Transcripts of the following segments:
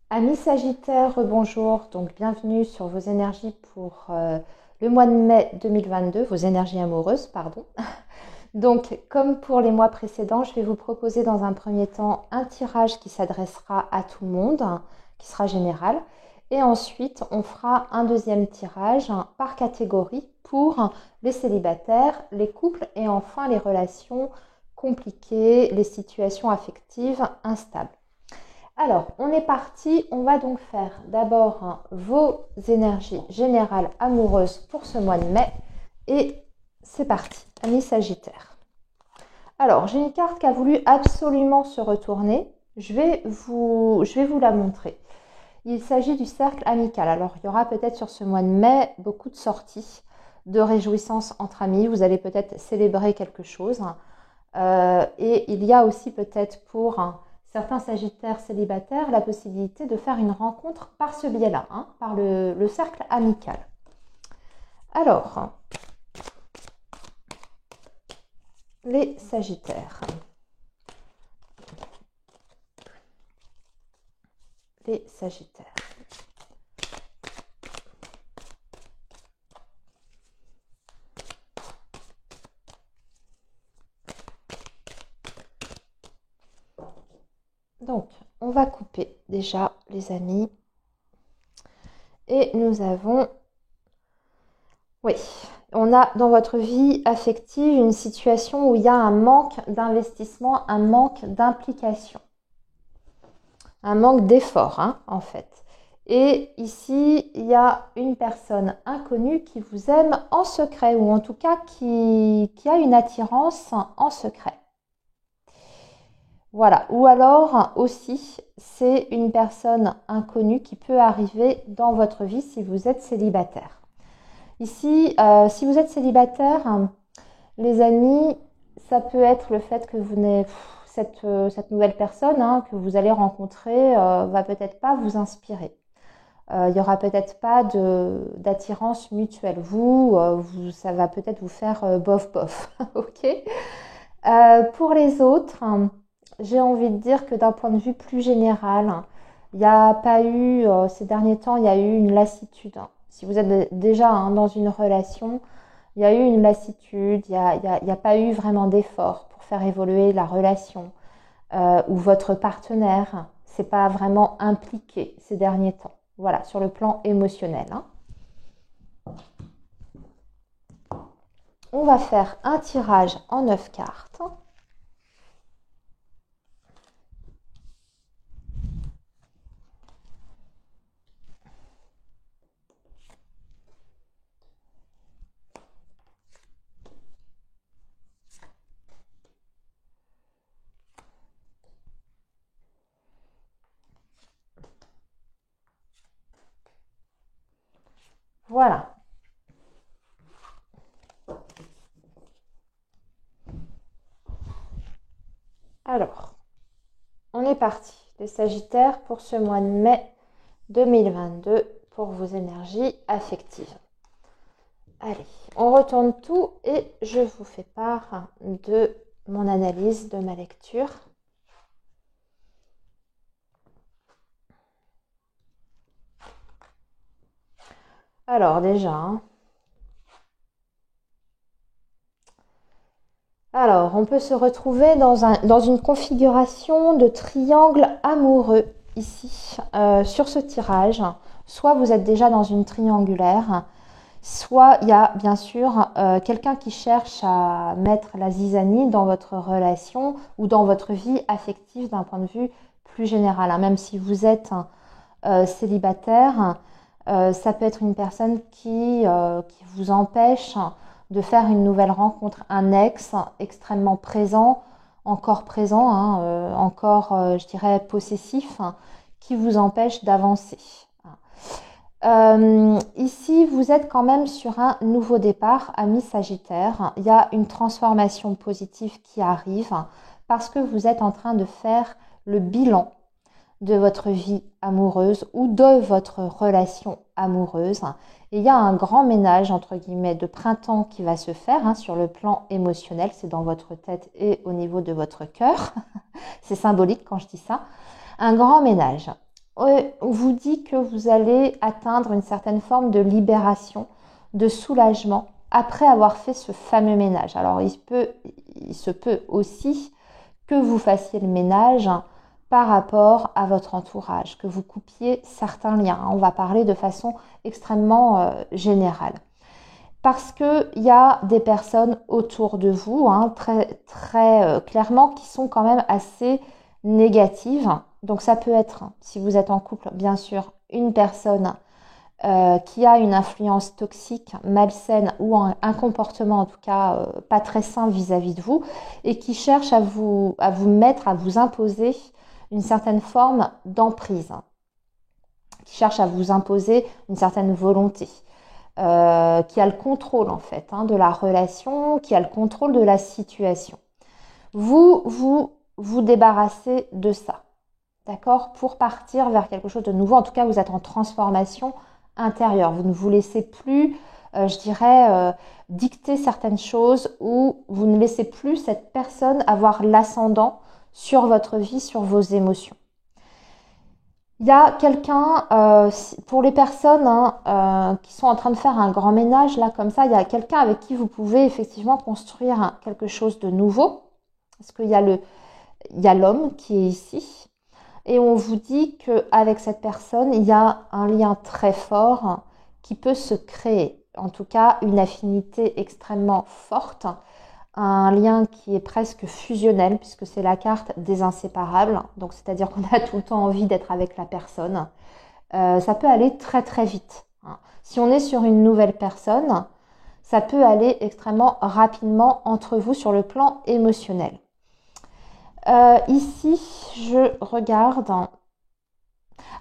Amis Sagittaires, rebonjour, donc bienvenue sur vos énergies pour le mois de mai 2022, vos énergies amoureuses, pardon. Donc comme pour les mois précédents, je vais vous proposer dans un premier temps un tirage qui s'adressera à tout le monde, qui sera général. Et ensuite, on fera un deuxième tirage par catégorie pour les célibataires, les couples et enfin les relations compliquées, les situations affectives instables. Alors, on est parti. On va donc faire d'abord vos énergies générales amoureuses pour ce mois de mai. Et c'est parti, amis Sagittaires. Alors, j'ai une carte qui a voulu absolument se retourner. Je vais vous la montrer. Il s'agit du cercle amical. Alors, il y aura peut-être sur ce mois de mai beaucoup de sorties, de réjouissances entre amis. Vous allez peut-être célébrer quelque chose. Et il y a aussi peut-être pour certains sagittaires célibataires la possibilité de faire une rencontre par ce biais-là, par le cercle amical. Alors, les sagittaires. Les sagittaires. Donc, on va couper déjà, les amis. Et nous avons... Oui, on a dans votre vie affective une situation où il y a un manque d'investissement, un manque d'implication, un manque d'effort, en fait. Et ici, il y a une personne inconnue qui vous aime en secret, ou en tout cas qui a une attirance en secret. Voilà, ou alors aussi, c'est une personne inconnue qui peut arriver dans votre vie si vous êtes célibataire. Ici, si vous êtes célibataire, les amis, ça peut être le fait que vous n'êtes cette nouvelle personne que vous allez rencontrer va peut-être pas vous inspirer. Il y aura peut-être pas d'attirance mutuelle. Ça va peut-être vous faire bof bof, ok. Pour les autres, j'ai envie de dire que d'un point de vue plus général, il n'y a pas eu, ces derniers temps, il y a eu une lassitude. Si vous êtes déjà dans une relation, il y a eu une lassitude, il n'y a pas eu vraiment d'effort pour faire évoluer la relation ou votre partenaire s'est pas vraiment impliqué ces derniers temps. Voilà, sur le plan émotionnel. On va faire un tirage en 9 cartes. Voilà. Alors, on est parti. Les Sagittaires pour ce mois de mai 2022 pour vos énergies affectives. Allez, on retourne tout et je vous fais part de mon analyse, de ma lecture. Alors déjà, alors on peut se retrouver dans une configuration de triangle amoureux ici sur ce tirage. Soit vous êtes déjà dans une triangulaire, soit il y a bien sûr quelqu'un qui cherche à mettre la zizanie dans votre relation ou dans votre vie affective d'un point de vue plus général. Même si vous êtes célibataire, ça peut être une personne qui vous empêche de faire une nouvelle rencontre, un ex extrêmement présent, encore présent, encore, je dirais, possessif, qui vous empêche d'avancer. Ici, vous êtes quand même sur un nouveau départ, amis Sagittaire. Il y a une transformation positive qui arrive parce que vous êtes en train de faire le bilan de votre vie amoureuse ou de votre relation amoureuse. Et il y a un grand ménage, entre guillemets, de printemps qui va se faire sur le plan émotionnel. C'est dans votre tête et au niveau de votre cœur. C'est symbolique quand je dis ça. Un grand ménage. on vous dit que vous allez atteindre une certaine forme de libération, de soulagement après avoir fait ce fameux ménage. Alors il se peut aussi que vous fassiez le ménage par rapport à votre entourage, que vous coupiez certains liens. On va parler de façon extrêmement générale. Parce qu'il y a des personnes autour de vous, très, très clairement, qui sont quand même assez négatives. Donc ça peut être, si vous êtes en couple, bien sûr, une personne qui a une influence toxique, malsaine ou un comportement en tout cas pas très sain vis-à-vis de vous et qui cherche à vous mettre, à vous imposer une certaine forme d'emprise, qui cherche à vous imposer une certaine volonté. Qui a le contrôle en fait de la relation, qui a le contrôle de la situation. Vous débarrassez de ça, d'accord, pour partir vers quelque chose de nouveau. En tout cas, vous êtes en transformation intérieure. Vous ne vous laissez plus, je dirais, dicter certaines choses ou vous ne laissez plus cette personne avoir l'ascendant sur votre vie, sur vos émotions. Il y a quelqu'un, pour les personnes qui sont en train de faire un grand ménage, là comme ça, il y a quelqu'un avec qui vous pouvez effectivement construire quelque chose de nouveau. Parce qu'il y a l'homme qui est ici. Et on vous dit qu'avec cette personne, il y a un lien très fort qui peut se créer. En tout cas, une affinité extrêmement forte. Un lien qui est presque fusionnel puisque c'est la carte des inséparables. Donc, c'est-à-dire qu'on a tout le temps envie d'être avec la personne. Ça peut aller très très vite. Si on est sur une nouvelle personne, ça peut aller extrêmement rapidement entre vous sur le plan émotionnel. Ici, je regarde.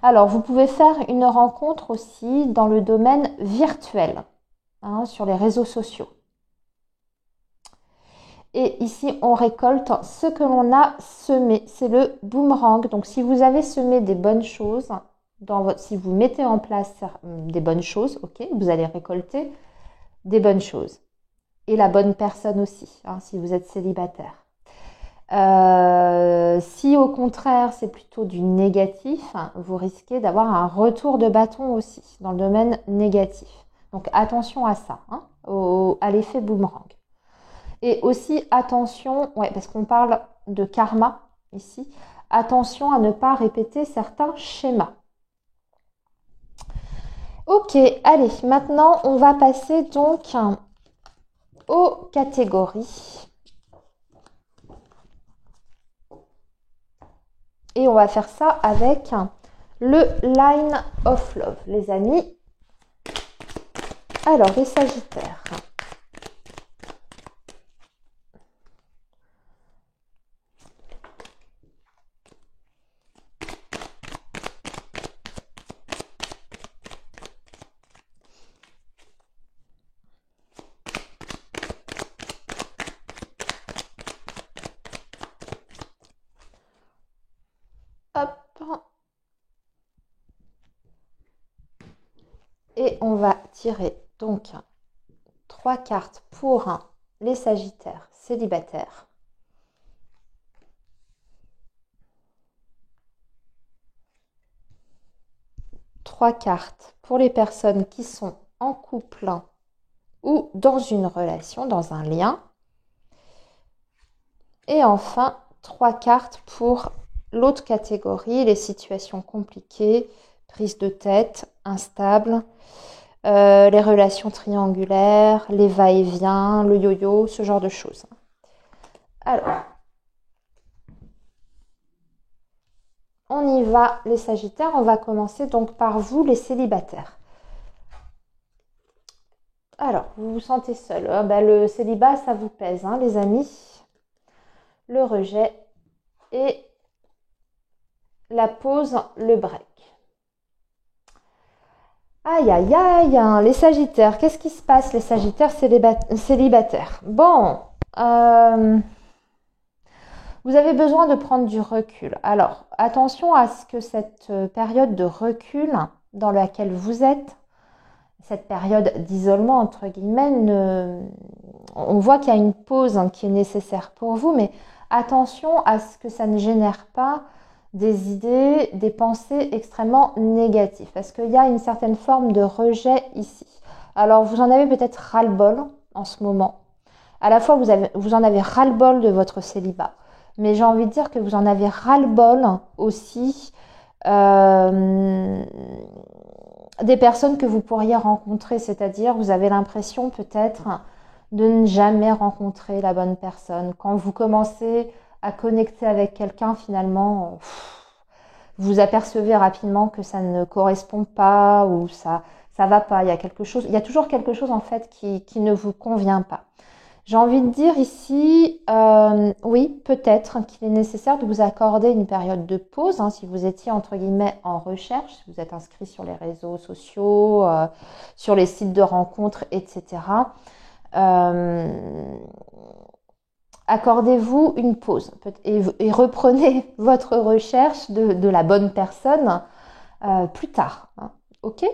Alors, vous pouvez faire une rencontre aussi dans le domaine virtuel, sur les réseaux sociaux. Et ici, on récolte ce que l'on a semé. C'est le boomerang. Donc, si vous avez semé des bonnes choses, si vous mettez en place des bonnes choses, ok, vous allez récolter des bonnes choses. Et la bonne personne aussi, si vous êtes célibataire. Si au contraire, c'est plutôt du négatif, vous risquez d'avoir un retour de bâton aussi dans le domaine négatif. Donc, attention à ça, à l'effet boomerang. Et aussi, attention, parce qu'on parle de karma ici, attention à ne pas répéter certains schémas. Ok, allez, maintenant, on va passer donc aux catégories. Et on va faire ça avec le Line of Love, les amis. Alors, les Sagittaires. Et on va tirer donc 3 cartes pour les Sagittaires célibataires. Trois cartes pour les personnes qui sont en couple ou dans une relation, dans un lien. Et enfin, 3 cartes pour l'autre catégorie, les situations compliquées, prise de tête, instables, les relations triangulaires, les va-et-vient, le yo-yo, ce genre de choses. Alors, on y va les Sagittaires. On va commencer donc par vous les célibataires. Alors, vous vous sentez seul. Le célibat, ça vous pèse, les amis. Le rejet et la pause, le break. Aïe, aïe, aïe, les Sagittaires. Qu'est-ce qui se passe, les Sagittaires célibataires? Bon, vous avez besoin de prendre du recul. Alors, attention à ce que cette période de recul dans laquelle vous êtes, cette période d'isolement, entre guillemets, on voit qu'il y a une pause qui est nécessaire pour vous, mais attention à ce que ça ne génère pas des idées, des pensées extrêmement négatives. Parce qu'il y a une certaine forme de rejet ici. Alors, vous en avez peut-être ras-le-bol en ce moment. À la fois, vous en avez ras-le-bol de votre célibat. Mais j'ai envie de dire que vous en avez ras-le-bol aussi des personnes que vous pourriez rencontrer. C'est-à-dire, vous avez l'impression peut-être de ne jamais rencontrer la bonne personne. Quand vous commencez à connecter avec quelqu'un, finalement, vous apercevez rapidement que ça ne correspond pas ou ça va pas. Il y a toujours quelque chose en fait qui ne vous convient pas. J'ai envie de dire ici, oui, peut-être qu'il est nécessaire de vous accorder une période de pause, hein, si vous étiez entre guillemets en recherche, si vous êtes inscrit sur les réseaux sociaux, sur les sites de rencontres, etc. Accordez-vous une pause et reprenez votre recherche de la bonne personne plus tard. Hein, ok ?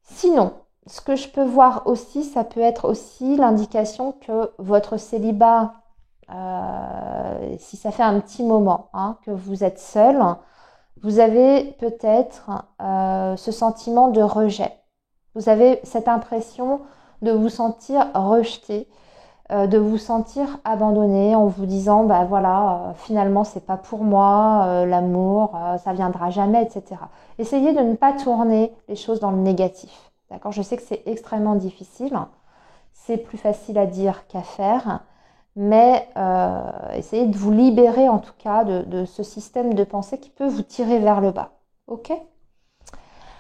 Sinon, ce que je peux voir aussi, ça peut être aussi l'indication que votre célibat, si ça fait un petit moment hein, que vous êtes seul, vous avez peut-être ce sentiment de rejet. Vous avez cette impression de vous sentir rejeté, de vous sentir abandonné en vous disant bah voilà finalement c'est pas pour moi l'amour ça viendra jamais, etc. Essayez de ne pas tourner les choses dans le négatif, d'accord? Je sais que c'est extrêmement difficile, c'est plus facile à dire qu'à faire, mais essayez de vous libérer en tout cas de ce système de pensée qui peut vous tirer vers le bas, ok?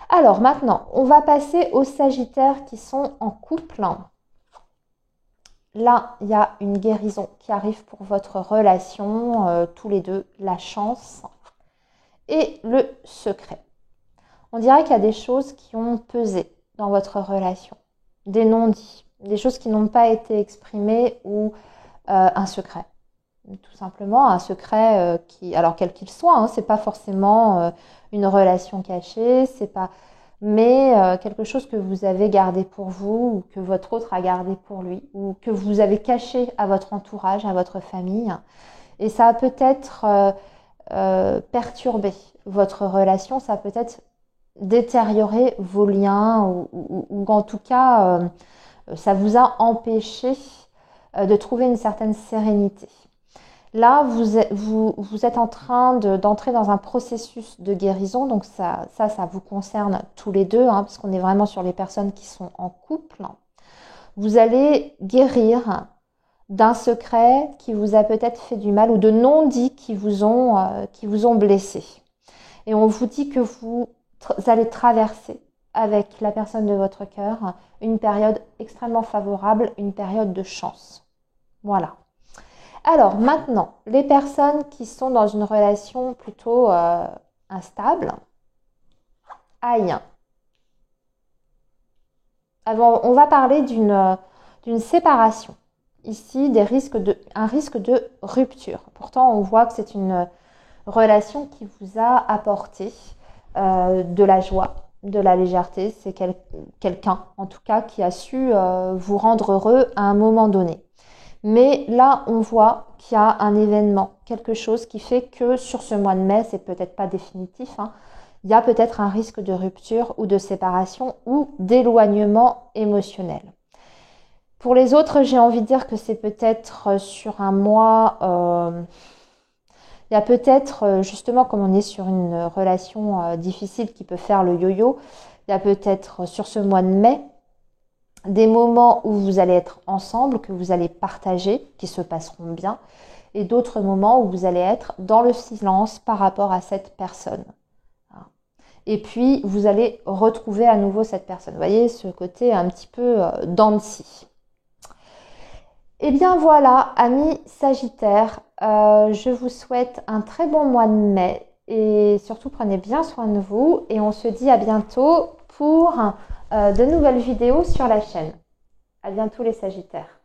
Alors maintenant on va passer aux Sagittaires qui sont en couple. Là, il y a une guérison qui arrive pour votre relation, tous les deux, la chance et le secret. On dirait qu'il y a des choses qui ont pesé dans votre relation, des non-dits, des choses qui n'ont pas été exprimées ou un secret. Tout simplement un secret alors quel qu'il soit, hein, c'est pas forcément une relation cachée, c'est pas... mais quelque chose que vous avez gardé pour vous ou que votre autre a gardé pour lui ou que vous avez caché à votre entourage, à votre famille. Et ça a peut-être perturbé votre relation, ça a peut-être détérioré vos liens ou en tout cas, ça vous a empêché de trouver une certaine sérénité. Là, vous êtes en train d'entrer dans un processus de guérison, donc ça vous concerne tous les deux, hein, parce qu'on est vraiment sur les personnes qui sont en couple. Vous allez guérir d'un secret qui vous a peut-être fait du mal ou de non-dits qui vous ont blessé. Et on vous dit que vous allez traverser avec la personne de votre cœur une période extrêmement favorable, une période de chance. Voilà. Alors maintenant, les personnes qui sont dans une relation plutôt instable, aïe. Alors, on va parler d'une séparation. Ici, un risque de rupture. Pourtant, on voit que c'est une relation qui vous a apporté de la joie, de la légèreté. C'est quelqu'un, en tout cas, qui a su vous rendre heureux à un moment donné. Mais là, on voit qu'il y a un événement, quelque chose qui fait que sur ce mois de mai, c'est peut-être pas définitif, hein, il y a peut-être un risque de rupture ou de séparation ou d'éloignement émotionnel. Pour les autres, j'ai envie de dire que c'est peut-être sur un mois, il y a peut-être, justement, comme on est sur une relation difficile qui peut faire le yo-yo, il y a peut-être sur ce mois de mai, des moments où vous allez être ensemble, que vous allez partager, qui se passeront bien, et d'autres moments où vous allez être dans le silence par rapport à cette personne. Et puis, vous allez retrouver à nouveau cette personne. Vous voyez, ce côté un petit peu dents de scie. Et bien voilà, amis Sagittaires, je vous souhaite un très bon mois de mai et surtout prenez bien soin de vous et on se dit à bientôt pour de nouvelles vidéos sur la chaîne. À bientôt les Sagittaires.